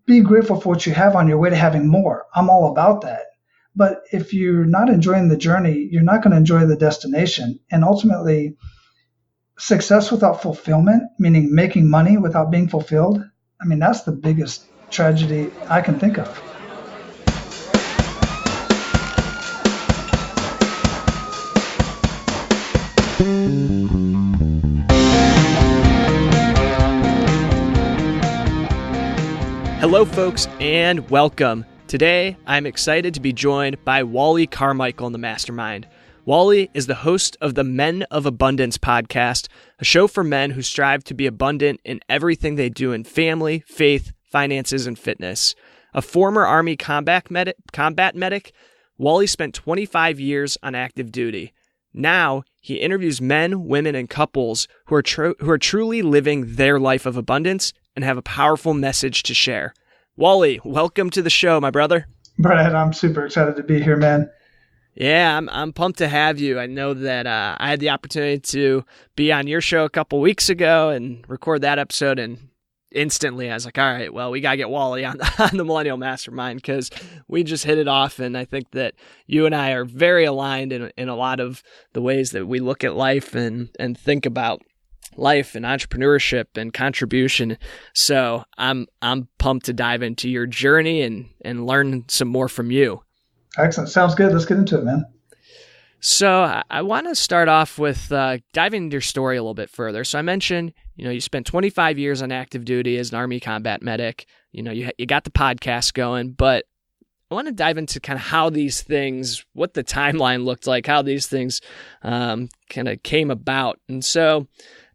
be grateful for what you have on your way to having more. I'm all about that. But if you're not enjoying the journey, you're not going to enjoy the destination. And ultimately, success without fulfillment, meaning making money without being fulfilled, I mean, that's the biggest tragedy I can think of. Hello, folks, and welcome. Today, I'm excited to be joined by Wally Carmichael in the Mastermind. Wally is the host of the Men of Abundance podcast, a show for men who strive to be abundant in everything they do in family, faith, finances, and fitness. A former Army combat medic, Wally spent 25 years on active duty. Now, he interviews men, women, and couples who are truly living their life of abundance and have a powerful message to share. Wally, welcome to the show, my brother. Brad, I'm super excited to be here, man. Yeah, I'm pumped to have you. I know that I had the opportunity to be on your show a couple weeks ago and record that episode, and instantly I was like, all right, well, we got to get Wally on the Millennial Mastermind because we just hit it off, and I think that you and I are very aligned in a lot of the ways that we look at life and think about life and entrepreneurship and contribution. So I'm pumped to dive into your journey and learn some more from you. Excellent. Sounds good. Let's get into it, man. So I want to start off with diving into your story a little bit further. So I mentioned, you spent 25 years on active duty as an Army combat medic. You got the podcast going, but I want to dive into kind of how these things, what the timeline looked like, how these things kind of came about. And so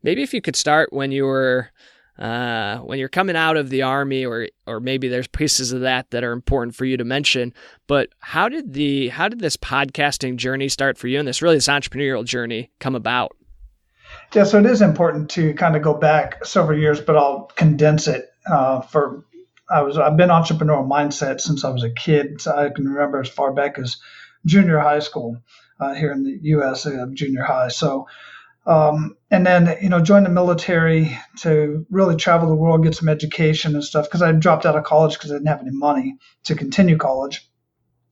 maybe if you could start when you're coming out of the Army, or maybe there's pieces of that are important for you to mention. But how did this podcasting journey start for you, and this entrepreneurial journey come about? Yeah, so it is important to kind of go back several years, but I'll condense it. I've been entrepreneurial mindset since I was a kid. So I can remember as far back as junior high school here in the U.S. Junior high. So. And then, joined the military to really travel the world, get some education and stuff, because I dropped out of college because I didn't have any money to continue college.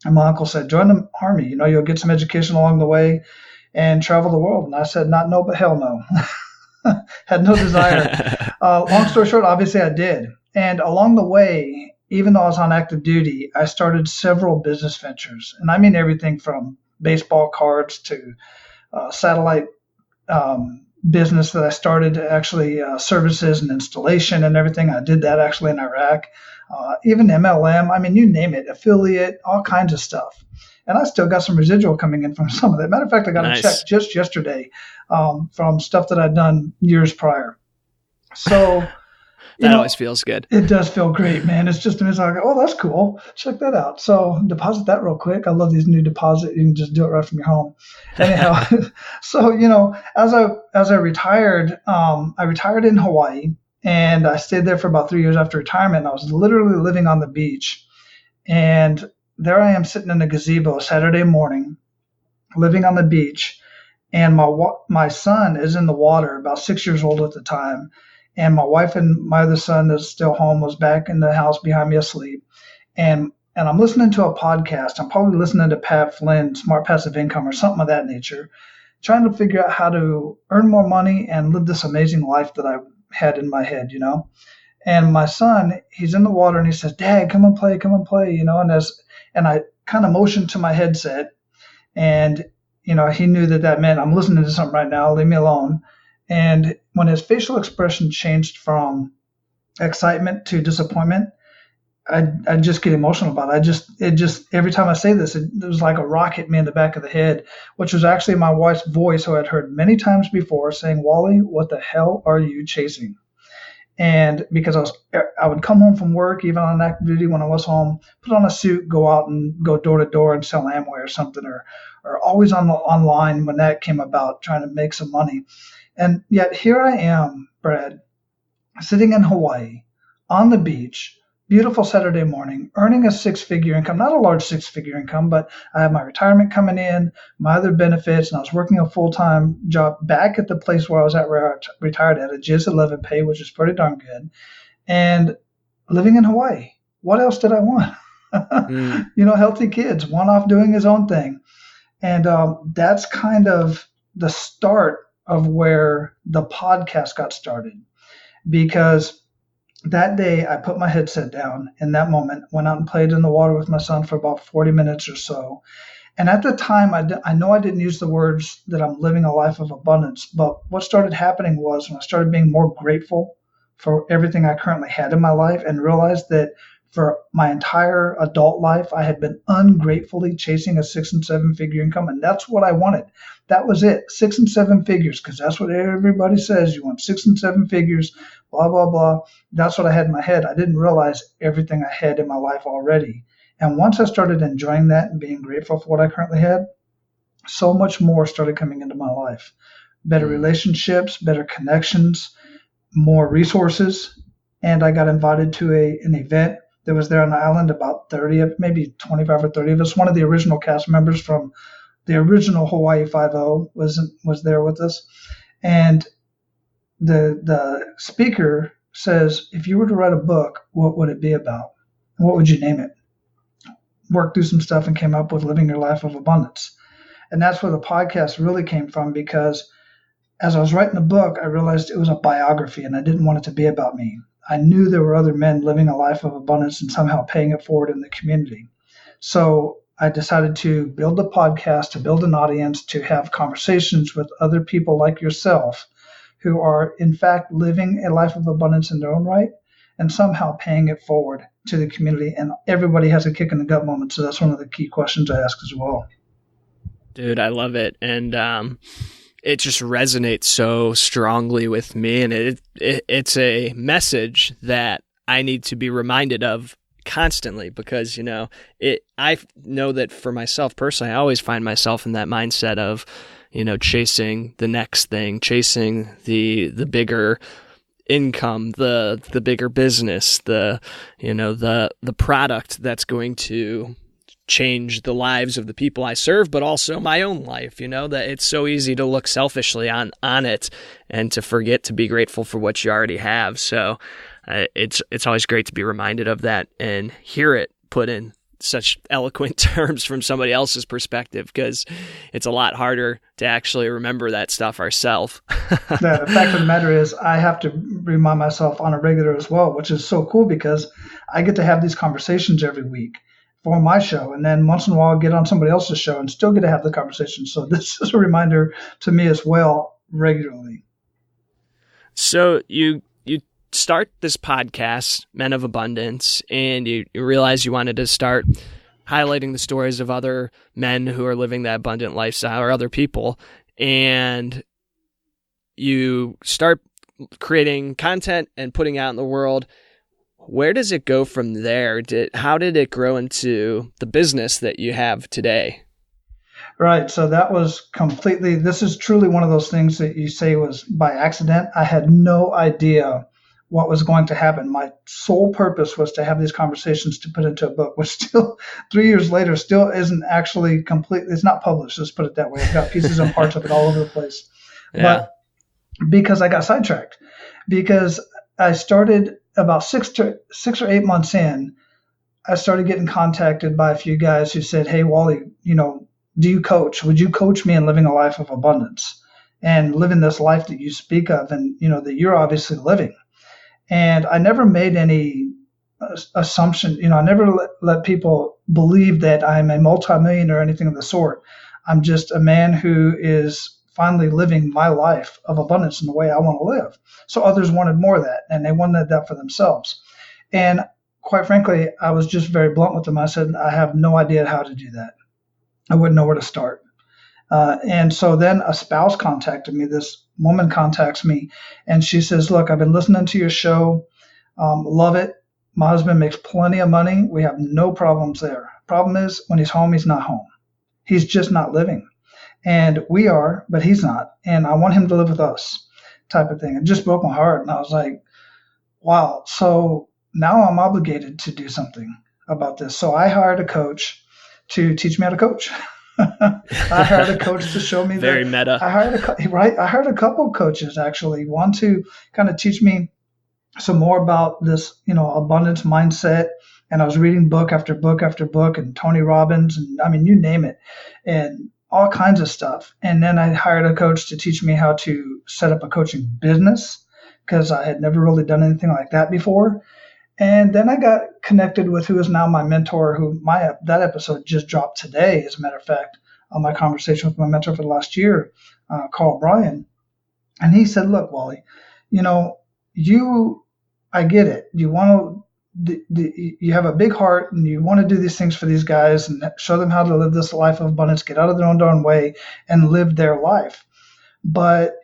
And my uncle said, join the Army, you'll get some education along the way and travel the world. And I said, not no, but hell no. Had no desire. Long story short, obviously I did. And along the way, even though I was on active duty, I started several business ventures. And I mean everything from baseball cards to satellite business that I started, actually services and installation and everything. I did that actually in Iraq, even MLM. I mean, you name it, affiliate, all kinds of stuff. And I still got some residual coming in from some of that. Matter of fact, I got a check just yesterday from stuff that I'd done years prior. So that always feels good. It does feel great, man. It's just amazing. I go, oh, that's cool. Check that out. So deposit that real quick. I love these new deposit. You can just do it right from your home. Anyhow, so, as I retired, I retired in Hawaii, and I stayed there for about 3 years after retirement. And I was literally living on the beach. And there I am sitting in a gazebo Saturday morning, living on the beach. And my son is in the water, about 6 years old at the time. And my wife and my other son is still home, was back in the house behind me asleep. And I'm listening to a podcast. I'm probably listening to Pat Flynn, Smart Passive Income or something of that nature, trying to figure out how to earn more money and live this amazing life that I had in my head, And my son, he's in the water and he says, Dad, come and play, and I kind of motioned to my headset, and, he knew that meant I'm listening to something right now, leave me alone. And when his facial expression changed from excitement to disappointment, I just get emotional about it. Every time I say this, it was like a rock hit me in the back of the head, which was actually my wife's voice, who I'd heard many times before, saying, Wally, what the hell are you chasing? And because I would come home from work, even on active duty when I was home, put on a suit, go out and go door to door and sell Amway or something, or always online when that came about, trying to make some money. And yet here I am, Brad, sitting in Hawaii on the beach, beautiful Saturday morning, earning a six-figure income, not a large six-figure income, but I have my retirement coming in, my other benefits, and I was working a full-time job back at the place where I was at, where I retired at, a JIS 11 pay, which is pretty darn good, and living in Hawaii. what else did I want? Healthy kids, one off doing his own thing. And that's kind of the start of where the podcast got started, because that day I put my headset down in that moment, went out and played in the water with my son for about 40 minutes or so. And at the time, I know I didn't use the words that I'm living a life of abundance, but what started happening was when I started being more grateful for everything I currently had in my life, and realized that for my entire adult life, I had been ungratefully chasing a 6 and 7 figure income. And that's what I wanted. That was it. 6 and 7 figures, because that's what everybody says. You want 6 and 7 figures, blah, blah, blah. That's what I had in my head. I didn't realize everything I had in my life already. And once I started enjoying that and being grateful for what I currently had, so much more started coming into my life. Better relationships, better connections, more resources. And I got invited to an event that was there on the island. About 30 of, maybe 25 or 30 of us. One of the original cast members from the original Hawaii 5-0 was there with us. And the speaker says, if you were to write a book, what would it be about? What would you name it? Worked through some stuff and came up with Living Your Life of Abundance. And that's where the podcast really came from, because as I was writing the book, I realized it was a biography and I didn't want it to be about me. I knew there were other men living a life of abundance and somehow paying it forward in the community. So I decided to build a podcast, to build an audience, to have conversations with other people like yourself who are in fact living a life of abundance in their own right and somehow paying it forward to the community. And everybody has a kick in the gut moment. So that's one of the key questions I ask as well. Dude, I love it. And it just resonates so strongly with me. And it's a message that I need to be reminded of constantly, because, I know that for myself personally, I always find myself in that mindset of, chasing the next thing, chasing the bigger income, the bigger business, the product that's going to change the lives of the people I serve, but also my own life. That it's so easy to look selfishly on it and to forget to be grateful for what you already have. So it's always great to be reminded of that and hear it put in such eloquent terms from somebody else's perspective, because it's a lot harder to actually remember that stuff ourselves. The fact of the matter is I have to remind myself on a regular as well, which is so cool because I get to have these conversations every week for my show. And then once in a while I'll get on somebody else's show and still get to have the conversation. So this is a reminder to me as well regularly. So you start this podcast, Men of Abundance, and you realize you wanted to start highlighting the stories of other men who are living that abundant lifestyle, or other people. And you start creating content and putting out in the world. Where does it go from there? How did it grow into the business that you have today? Right. So that was this is truly one of those things that you say was by accident. I had no idea what was going to happen. My sole purpose was to have these conversations to put into a book, which still 3 years later still isn't actually complete. It's not published. Let's put it that way. I've got pieces and parts of it all over the place. Yeah. But because I got sidetracked, because I started about 6 or 8 months in, I started getting contacted by a few guys who said, "Hey, Wally, do you coach? Would you coach me in living a life of abundance and living this life that you speak of and, that you're obviously living?" And I never made any assumption. I never let people believe that I'm a multimillionaire or anything of the sort. I'm just a man who is finally living my life of abundance in the way I want to live. So others wanted more of that, and they wanted that for themselves. And quite frankly, I was just very blunt with them. I said, I have no idea how to do that. I wouldn't know where to start. And so then a spouse contacted me. This woman contacts me and she says, "Look, I've been listening to your show. Love it. My husband makes plenty of money. We have no problems there. Problem is when he's home, he's not home. He's just not living. And we are, but he's not. And I want him to live with us," type of thing. It just broke my heart. And I was like, wow. So now I'm obligated to do something about this. So I hired a coach to teach me how to coach. I hired a coach to show me very meta. I hired a couple of coaches, actually, one to kind of teach me So more about this, abundance mindset. And I was reading book after book after book, and Tony Robbins, and I mean, you name it, and all kinds of stuff. And then I hired a coach to teach me how to set up a coaching business, because I had never really done anything like that before. And then I got connected with who is now my mentor, that episode just dropped today, as a matter of fact, on my conversation with my mentor for the last year, Carl Bryan. And he said, look, Wally, I get it. You want to, you have a big heart, and you want to do these things for these guys and show them how to live this life of abundance, get out of their own darn way and live their life. But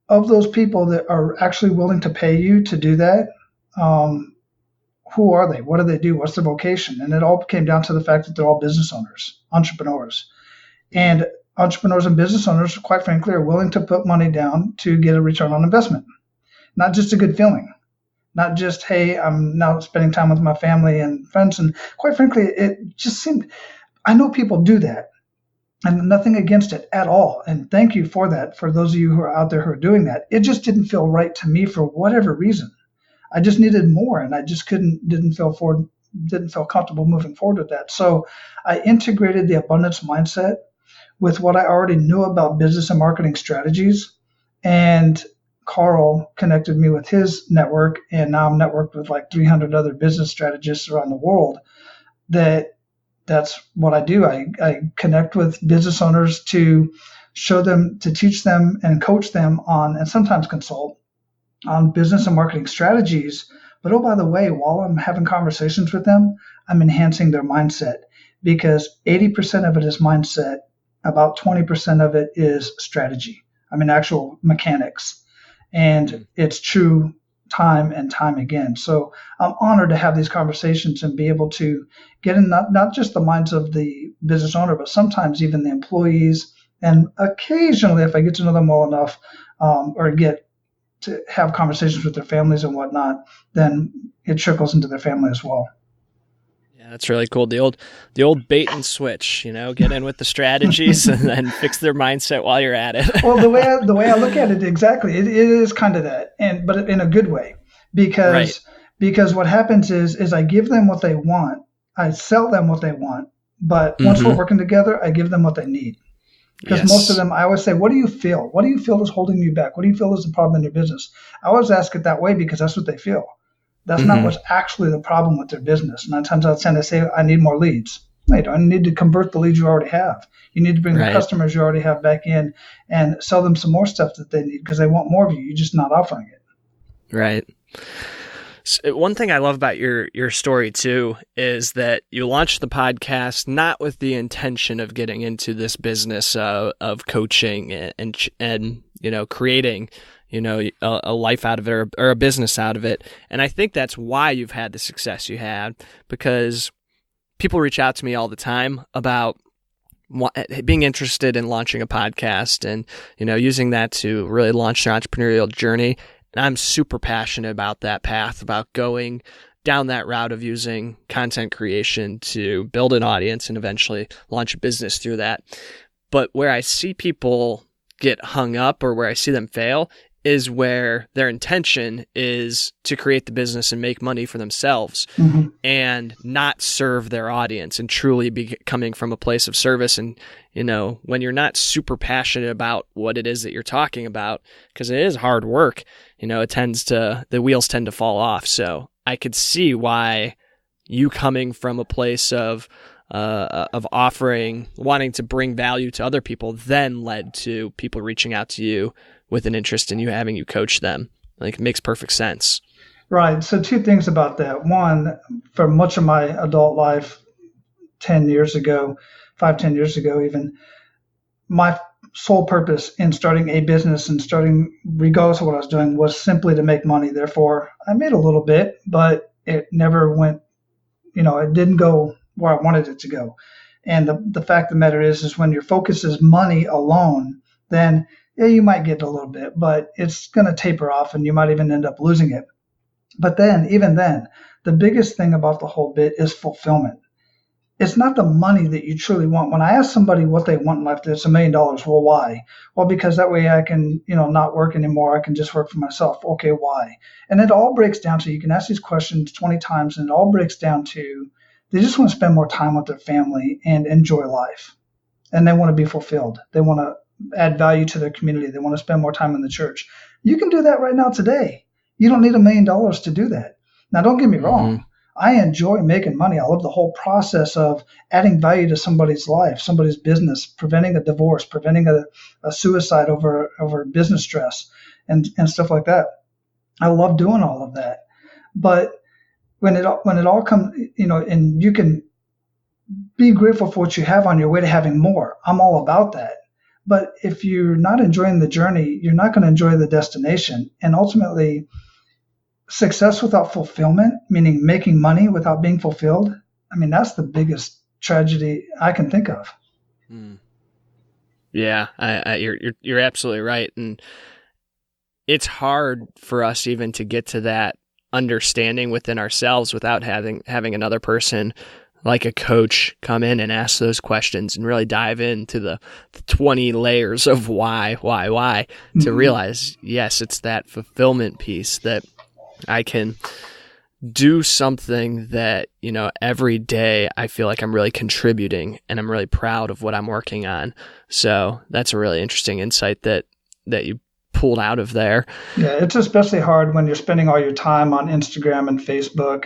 of those people that are actually willing to pay you to do that, who are they? What do they do? What's their vocation? And it all came down to the fact that they're all business owners, entrepreneurs. And entrepreneurs and business owners, quite frankly, are willing to put money down to get a return on investment. Not just a good feeling. Not just, hey, I'm now spending time with my family and friends. And quite frankly, it just seemed, I know people do that, and nothing against it at all. And thank you for that, for those of you who are out there who are doing that. It just didn't feel right to me for whatever reason. I just needed more, and I just didn't feel comfortable moving forward with that. So I integrated the abundance mindset with what I already knew about business and marketing strategies. And Carl connected me with his network, and now I'm networked with like 300 other business strategists around the world. That's what I do. I connect with business owners to show them, to teach them and coach them on, and sometimes consult on business and marketing strategies. But oh, by the way, while I'm having conversations with them, I'm enhancing their mindset, because 80% of it is mindset. About 20% of it is strategy. I mean, actual mechanics. And it's true time and time again. So I'm honored to have these conversations and be able to get in not just the minds of the business owner, but sometimes even the employees. And occasionally, if I get to know them well enough, or get to have conversations with their families and whatnot, then it trickles into their family as well. Yeah, that's really cool. The old bait and switch, get in with the strategies and then fix their mindset while you're at it. Well, the way I look at it, exactly, it is kind of that, but in a good way, because what happens is I give them what they want, I sell them what they want, but once we're working together, I give them what they need. Because most of them, I always say, what do you feel? What do you feel is holding you back? What do you feel is the problem in your business? I always ask it that way, because that's what they feel. That's not what's actually the problem with their business. 9 times out of 10, they say, I need more leads. No, you don't. You need to convert the leads you already have. You need to bring the customers you already have back in and sell them some more stuff that they need, because they want more of you. You're just not offering it. Right. So one thing I love about your story too is that you launched the podcast not with the intention of getting into this business of coaching and creating a life out of it or a business out of it. And I think that's why you've had the success you had, because people reach out to me all the time about being interested in launching a podcast and using that to really launch their entrepreneurial journey. And I'm super passionate about that path, about going down that route of using content creation to build an audience and eventually launch a business through that. But where I see people get hung up, or where I see them fail, is where their intention is to create the business and make money for themselves and not serve their audience and truly be coming from a place of service. And, when you're not super passionate about what it is that you're talking about, because it is hard work, the wheels tend to fall off. So I could see why you coming from a place of wanting to bring value to other people then led to people reaching out to you with an interest in you, having you coach them. Like, it makes perfect sense. Right. So 2 things about that. One, for much of my adult life, 10 years ago, 5-10 years ago even, my sole purpose in starting a business and starting, regardless of what I was doing, was simply to make money. Therefore, I made a little bit, but it never went, it didn't go where I wanted it to go. And the fact of the matter is when your focus is money alone, then yeah, you might get a little bit, but it's going to taper off and you might even end up losing it. But then, even then, the biggest thing about the whole bit is fulfillment. it's not the money that you truly want. When I ask somebody what they want in life, it's $1 million. Well, why? Well, because that way I can, not work anymore. I can just work for myself. Okay, why? And it all breaks down to, you can ask these questions 20 times, and it all breaks down to, they just want to spend more time with their family and enjoy life. And they want to be fulfilled. They want to add value to their community. They want to spend more time in the church. You can do that right now today. You don't need $1 million to do that. Now, don't get me wrong. I enjoy making money. I love the whole process of adding value to somebody's life, somebody's business, preventing a divorce, preventing a suicide over business stress and stuff like that. I love doing all of that. But when it all comes, and you can be grateful for what you have on your way to having more. I'm all about that. But if you're not enjoying the journey, you're not going to enjoy the destination. And ultimately, success without fulfillment, meaning making money without being fulfilled, I mean, that's the biggest tragedy I can think of. Yeah, you're absolutely right. And it's hard for us even to get to that understanding within ourselves without having another person like a coach come in and ask those questions and really dive into the 20 layers of why to realize, yes, it's that fulfillment piece that I can do something that, every day I feel like I'm really contributing and I'm really proud of what I'm working on. So that's a really interesting insight that you pulled out of there. Yeah, it's especially hard when you're spending all your time on Instagram and Facebook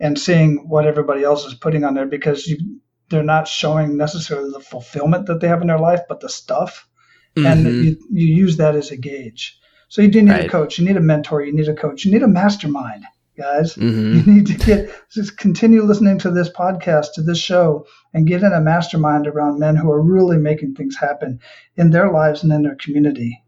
and seeing what everybody else is putting on there, because they're not showing necessarily the fulfillment that they have in their life, but the stuff. And you use that as a gauge. So you do need a coach, you need a mentor, you need a coach, you need a mastermind, guys. You need to just continue listening to this podcast, to this show, and get in a mastermind around men who are really making things happen in their lives and in their community.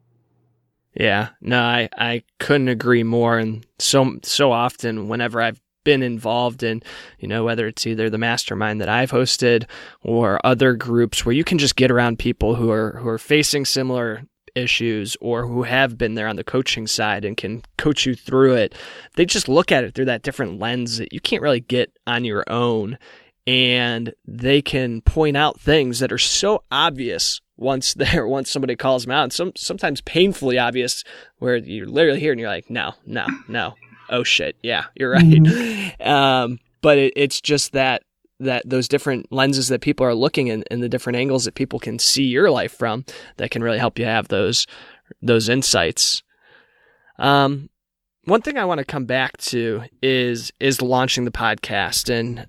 Yeah, no, I couldn't agree more. And so often whenever I've been involved in, whether it's either the mastermind that I've hosted or other groups where you can just get around people who are facing similar issues or who have been there on the coaching side and can coach you through it, they just look at it through that different lens that you can't really get on your own. And they can point out things that are so obvious once somebody calls them out, and sometimes painfully obvious, where you're literally here and you're like, no, oh shit, yeah, you're right. But it's just that those different lenses that people are looking in and the different angles that people can see your life from that can really help you have those insights. One thing I want to come back to is launching the podcast, and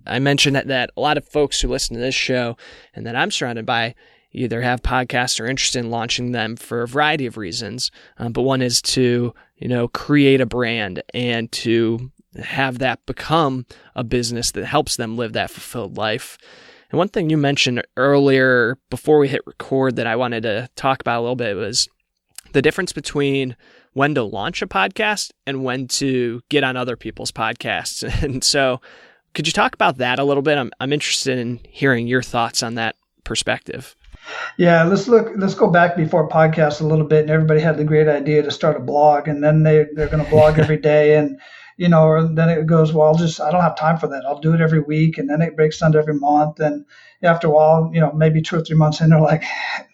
I mentioned that a lot of folks who listen to this show and that I'm surrounded by either have podcasts or interested in launching them for a variety of reasons. But one is to, create a brand and to have that become a business that helps them live that fulfilled life. And one thing you mentioned earlier before we hit record that I wanted to talk about a little bit was the difference between when to launch a podcast and when to get on other people's podcasts. And so could you talk about that a little bit? I'm interested in hearing your thoughts on that perspective. Yeah, let's go back before podcasts a little bit, and everybody had the great idea to start a blog, and then they're going to blog every day, and or then it goes, well, I don't have time for that. I'll do it every week, and then it breaks down to every month, and after a while, maybe 2 or 3 months in, they're like,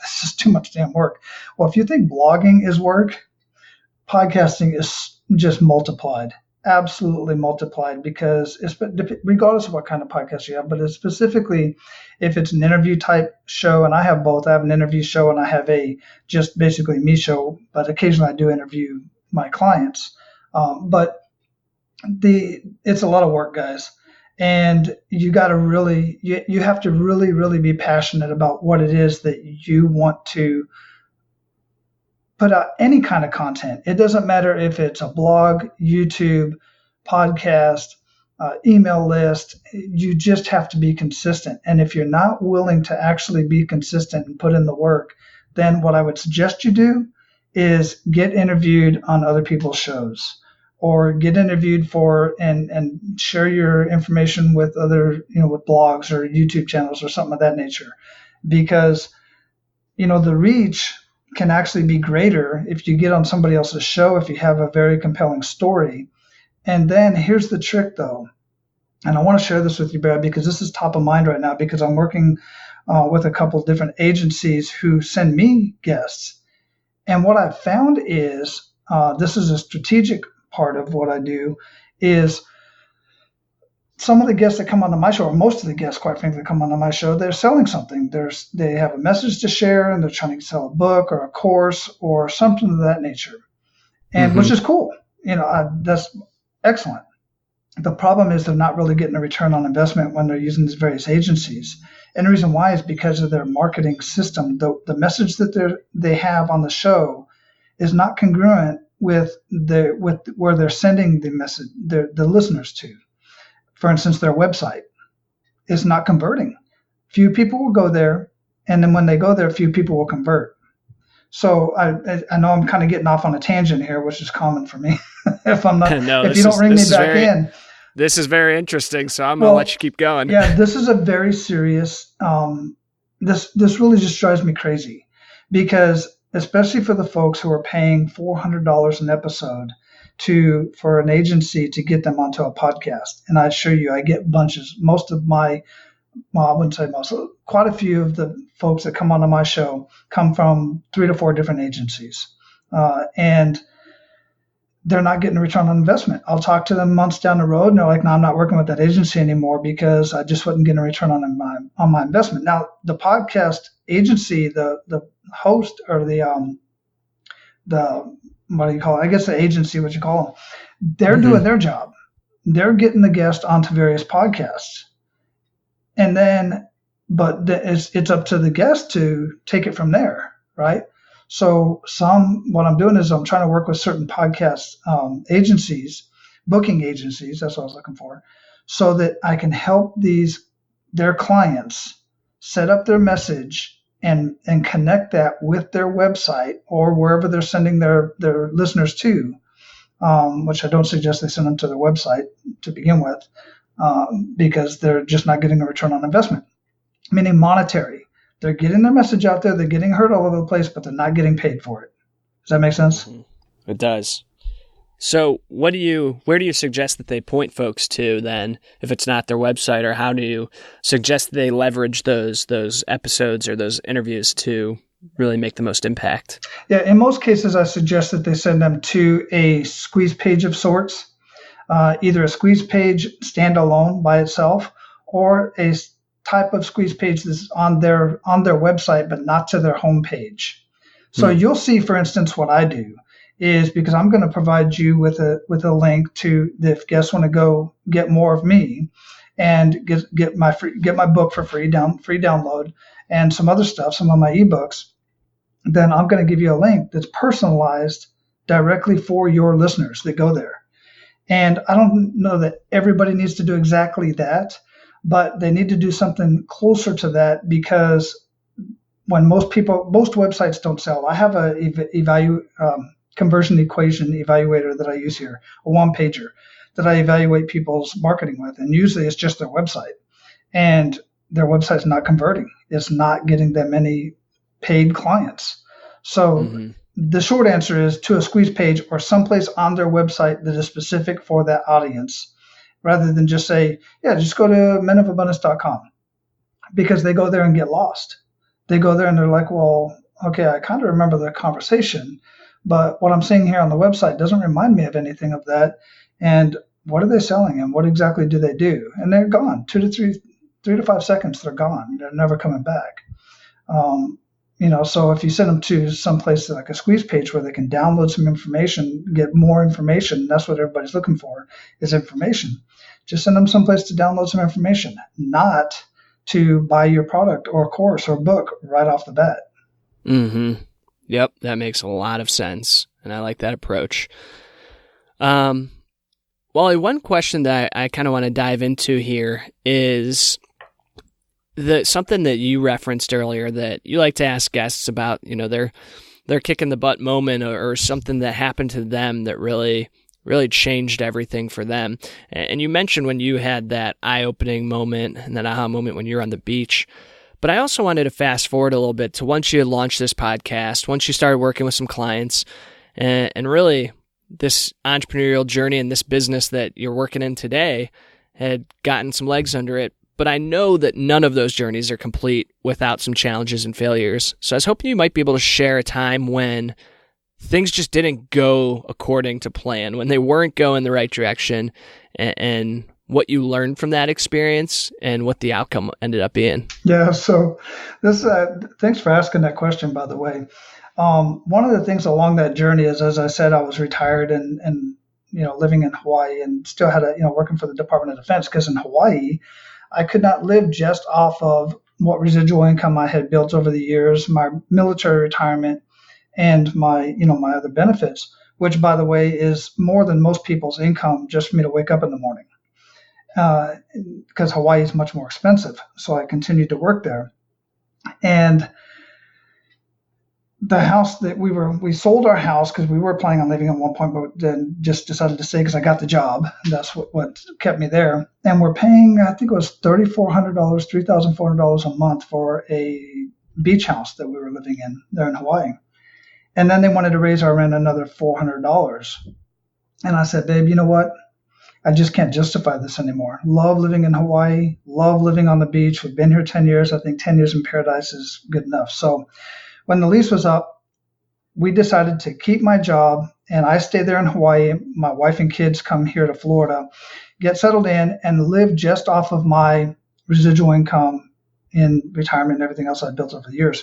this is too much damn work. Well, if you think blogging is work, podcasting is just multiplied. Absolutely multiplied, because regardless of what kind of podcast you have, but it's specifically if it's an interview type show, and I have both. I have an interview show and I have a just basically me show, but occasionally I do interview my clients. But it's a lot of work, guys, and you got to really you have to really, really be passionate about what it is that you want to put out. Any kind of content. It doesn't matter if it's a blog, YouTube, podcast, email list. You just have to be consistent. And if you're not willing to actually be consistent and put in the work, then what I would suggest you do is get interviewed on other people's shows, or get interviewed for and share your information with other, with blogs or YouTube channels or something of that nature. Because, the reach can actually be greater if you get on somebody else's show, if you have a very compelling story. And then here's the trick though. And I want to share this with you, Brad, because this is top of mind right now, because I'm working with a couple of different agencies who send me guests. And what I've found is, this is a strategic part of what I do, is some of the guests that come onto my show, or most of the guests, quite frankly, come onto my show, they're selling something. They have a message to share, and they're trying to sell a book or a course or something of that nature, and which is cool. That's excellent. The problem is they're not really getting a return on investment when they're using these various agencies. And the reason why is because of their marketing system. The message that they have on the show is not congruent with where they're sending the message, the listeners to. For instance, their website is not converting. Few people will go there, and then when they go there, few people will convert. So I know I'm kind of getting off on a tangent here, which is common for me. If I'm not, no, if you don't bring me back in. This is very interesting, so I'm going to let you keep going. Yeah, this is a very serious, this really just drives me crazy, because especially for the folks who are paying $400 an episode for an agency to get them onto a podcast. And I assure you, I get bunches. Most of I wouldn't say most, quite a few of the folks that come onto my show come from 3 to 4 different agencies. And they're not getting a return on investment. I'll talk to them months down the road, and they're like, no, I'm not working with that agency anymore because I just wasn't getting a return on my investment. Now, the podcast agency, the host, or the what do you call it? I guess the agency, what you call them, they're doing their job. They're getting the guest onto various podcasts. And then, but it's up to the guest to take it from there, right? So what I'm doing is I'm trying to work with certain podcast agencies, booking agencies, that's what I was looking for, so that I can help their clients set up their message and connect that with their website or wherever they're sending their listeners to, which I don't suggest they send them to their website to begin with, because they're just not getting a return on investment, meaning monetary. They're getting their message out there, they're getting heard all over the place, but they're not getting paid for it. Does that make sense? It does. So where do you suggest that they point folks to then, if it's not their website, or how do you suggest they leverage those episodes or those interviews to really make the most impact? Yeah, in most cases, I suggest that they send them to a squeeze page of sorts, either a squeeze page standalone by itself, or a type of squeeze page that's on their website, but not to their home page. So you'll see, for instance, what I do is, because I'm going to provide you with a link to, if guests want to go get more of me and get my book for free download and some other stuff, some of my ebooks, then I'm going to give you a link that's personalized directly for your listeners that go there. And I don't know that everybody needs to do exactly that, but they need to do something closer to that, because when most websites don't sell. I have a conversion equation evaluator that I use here, a one-pager that I evaluate people's marketing with, and usually it's just their website, and their website's not converting. It's not getting them any paid clients. So the short answer is to a squeeze page or someplace on their website that is specific for that audience, rather than just say, yeah, just go to menofabundance.com, because they go there and get lost. They go there and they're like, well, okay, I kind of remember the conversation, but what I'm seeing here on the website doesn't remind me of anything of that. And what are they selling, and what exactly do they do? And they're gone. 3 to 5 seconds, they're gone. They're never coming back. So if you send them to some place like a squeeze page where they can download some information, get more information, that's what everybody's looking for, is information. Just send them someplace to download some information, not to buy your product or course or book right off the bat. Mm-hmm. Yep, that makes a lot of sense, and I like that approach. Wally, one question that I kind of want to dive into here is something that you referenced earlier, that you like to ask guests about, their kick in the butt moment or something that happened to them that really changed everything for them. And you mentioned when you had that eye-opening moment and that aha moment when you were on the beach. But I also wanted to fast forward a little bit to once you had launched this podcast, once you started working with some clients, and really this entrepreneurial journey and this business that you're working in today. had gotten some legs under it, but I know that none of those journeys are complete without some challenges and failures. So I was hoping you might be able to share a time when things just didn't go according to plan, when they weren't going the right direction, and what you learned from that experience and what the outcome ended up being. Yeah, so this thanks for asking that question, by the way. One of the things along that journey is, as I said, I was retired and living in Hawaii and still had working for the Department of Defense, because in Hawaii, I could not live just off of what residual income I had built over the years, my military retirement, and my other benefits, which, by the way, is more than most people's income just for me to wake up in the morning, because Hawaii is much more expensive. So I continued to work there. And the house that we sold our house because we were planning on leaving at one point, but then just decided to stay because I got the job. That's what kept me there. And we're paying, I think it was $3,400, $3,400 a month for a beach house that we were living in there in Hawaii. And then they wanted to raise our rent another $400. And I said, babe, you know what? I just can't justify this anymore. Love living in Hawaii, love living on the beach. We've been here 10 years. I think 10 years in paradise is good enough. So when the lease was up, we decided to keep my job, and I stay there in Hawaii. My wife and kids come here to Florida, get settled in, and live just off of my residual income in retirement and everything else I built over the years.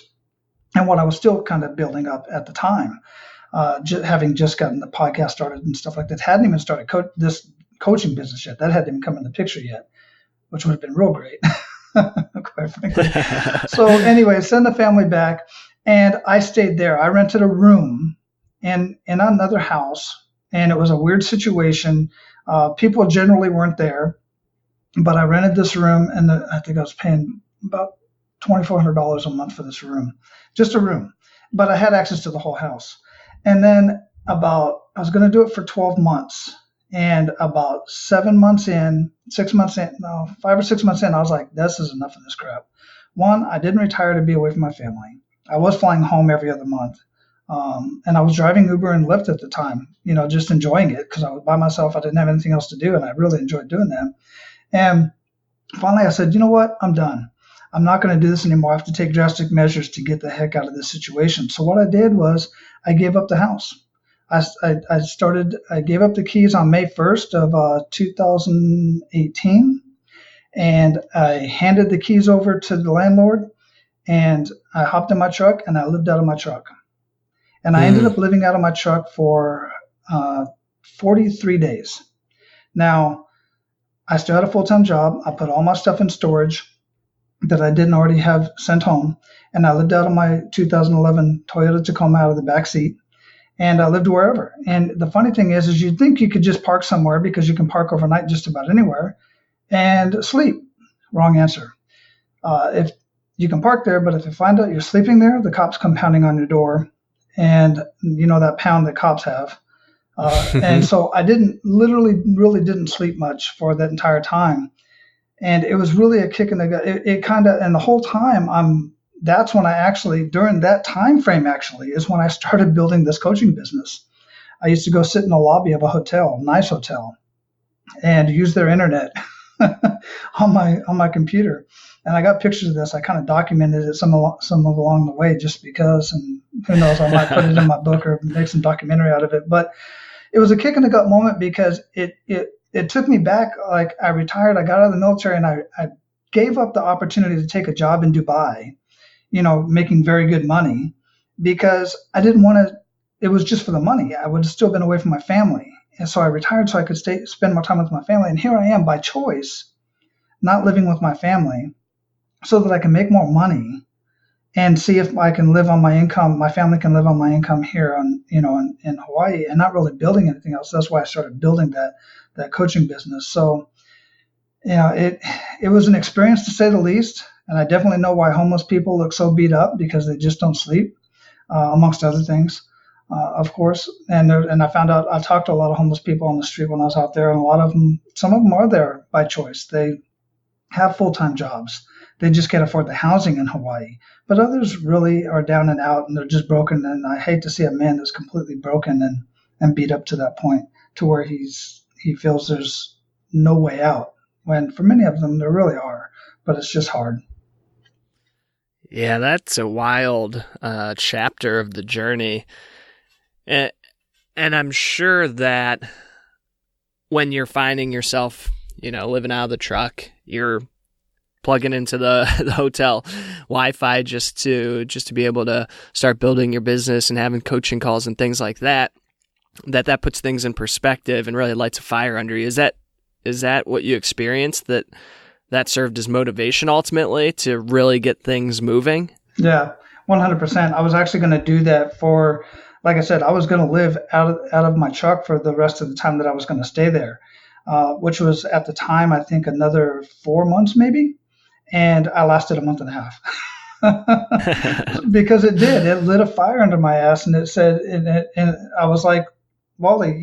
And what I was still kind of building up at the time, having just gotten the podcast started and stuff like that, hadn't even started this coaching business yet. That hadn't even come in the picture yet, which would have been real great, quite frankly. So anyway, send the family back, and I stayed there. I rented a room in another house, and it was a weird situation. People generally weren't there, but I rented this room, and I think I was paying about $2,400 a month for this room, just a room. But I had access to the whole house. And then I was going to do it for 12 months. And about 5 or 6 months in, I was like, this is enough of this crap. One, I didn't retire to be away from my family. I was flying home every other month. And I was driving Uber and Lyft at the time, just enjoying it because I was by myself. I didn't have anything else to do, and I really enjoyed doing that. And finally I said, you know what? I'm done. I'm not going to do this anymore. I have to take drastic measures to get the heck out of this situation. So what I did was I gave up the house. I gave up the keys on May 1st of 2018, and I handed the keys over to the landlord, and I hopped in my truck and I lived out of my truck. And I ended up living out of my truck for 43 days. Now, I still had a full-time job. I put all my stuff in storage that I didn't already have sent home. And I lived out of my 2011 Toyota Tacoma out of the back seat. And I lived wherever. And the funny thing is you'd think you could just park somewhere because you can park overnight just about anywhere and sleep. Wrong answer. If you can park there, but if you find out you're sleeping there, the cops come pounding on your door. And that pound that cops have. And so I really didn't sleep much for that entire time. And it was really a kick in the gut. It kind of, and the whole time that's when I actually, during that time frame actually, is when I started building this coaching business. I used to go sit in the lobby of a hotel, nice hotel, and use their internet on my computer. And I got pictures of this. I kind of documented it some along the way just because, and who knows, I might put it in my book or make some documentary out of it. But it was a kick in the gut moment because it took me back. Like, I retired, I got out of the military, and I gave up the opportunity to take a job in Dubai, making very good money, because I didn't want to, it was just for the money. I would have still been away from my family. And so I retired so I could spend more time with my family. And here I am by choice, not living with my family, so that I can make more money and see if I can live on my income, my family can live on my income here in Hawaii, and not really building anything else. That's why I started building that coaching business. So, it was an experience, to say the least. And I definitely know why homeless people look so beat up, because they just don't sleep, amongst other things, of course. And I found out, I talked to a lot of homeless people on the street when I was out there, and some of them are there by choice. They have full-time jobs. They just can't afford the housing in Hawaii. But others really are down and out, and they're just broken. And I hate to see a man that's completely broken and beat up to that point to where he feels there's no way out. when for many of them there really are, but it's just hard. Yeah, that's a wild chapter of the journey. And I'm sure that when you're finding yourself, living out of the truck, you're plugging into the hotel Wi-Fi just to be able to start building your business and having coaching calls and things like that puts things in perspective and really lights a fire under you. Is that what you experienced, that served as motivation ultimately to really get things moving? Yeah, 100%. I was actually going to do that for, like I said, I was going to live out of my truck for the rest of the time that I was going to stay there, which was at the time, I think another 4 months maybe. And I lasted a month and a half because it lit a fire under my ass. And it said, and I was like, Wally,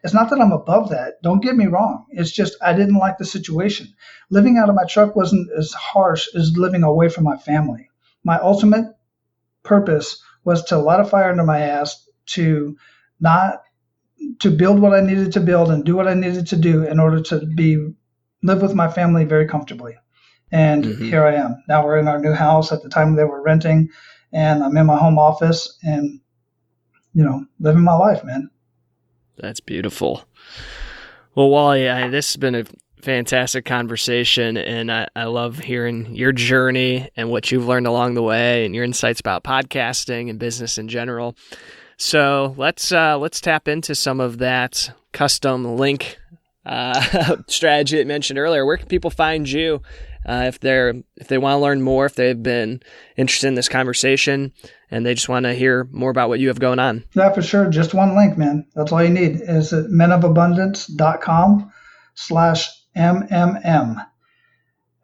it's not that I'm above that. Don't get me wrong. It's just I didn't like the situation. Living out of my truck wasn't as harsh as living away from my family. My ultimate purpose was to light a fire under my ass to build what I needed to build and do what I needed to do in order to live with my family very comfortably. And here I am. Now we're in our new house. At the time they were renting, and I'm in my home office and, living my life, man. That's beautiful. Well, Wally, this has been a fantastic conversation, and I love hearing your journey and what you've learned along the way and your insights about podcasting and business in general. So let's tap into some of that custom link strategy that mentioned earlier. Where can people find you if they want to learn more, if they've been interested in this conversation and they just want to hear more about what you have going on? Yeah, for sure. Just one link, man. That's all you need is at menofabundance.com/MMM.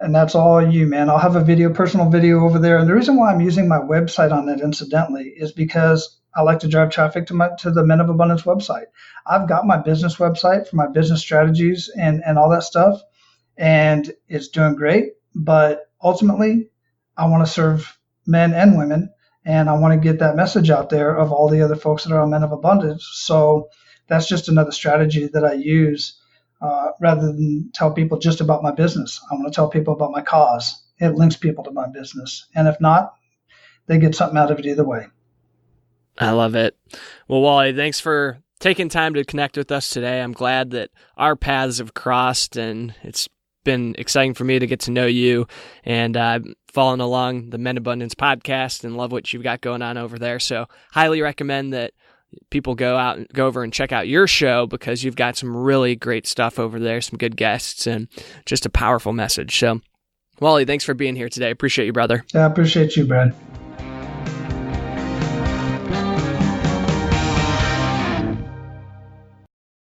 And that's all you, man. I'll have a personal video over there. And the reason why I'm using my website on it, incidentally, is because I like to drive traffic to the Men of Abundance website. I've got my business website for my business strategies and all that stuff, and it's doing great. But ultimately, I want to serve men and women, and I want to get that message out there of all the other folks that are on Men of Abundance. So that's just another strategy that I use rather than tell people just about my business. I want to tell people about my cause. It links people to my business. And if not, they get something out of it either way. I love it. Well, Wally, thanks for taking time to connect with us today. I'm glad that our paths have crossed, and it's been exciting for me to get to know you, and I've fallen along the Men Abundance podcast and love what you've got going on over there. So highly recommend that people go over and check out your show, because you've got some really great stuff over there, some good guests, and just a powerful message. So Wally, thanks for being here today. Appreciate you, brother. Yeah, I appreciate you, Brad.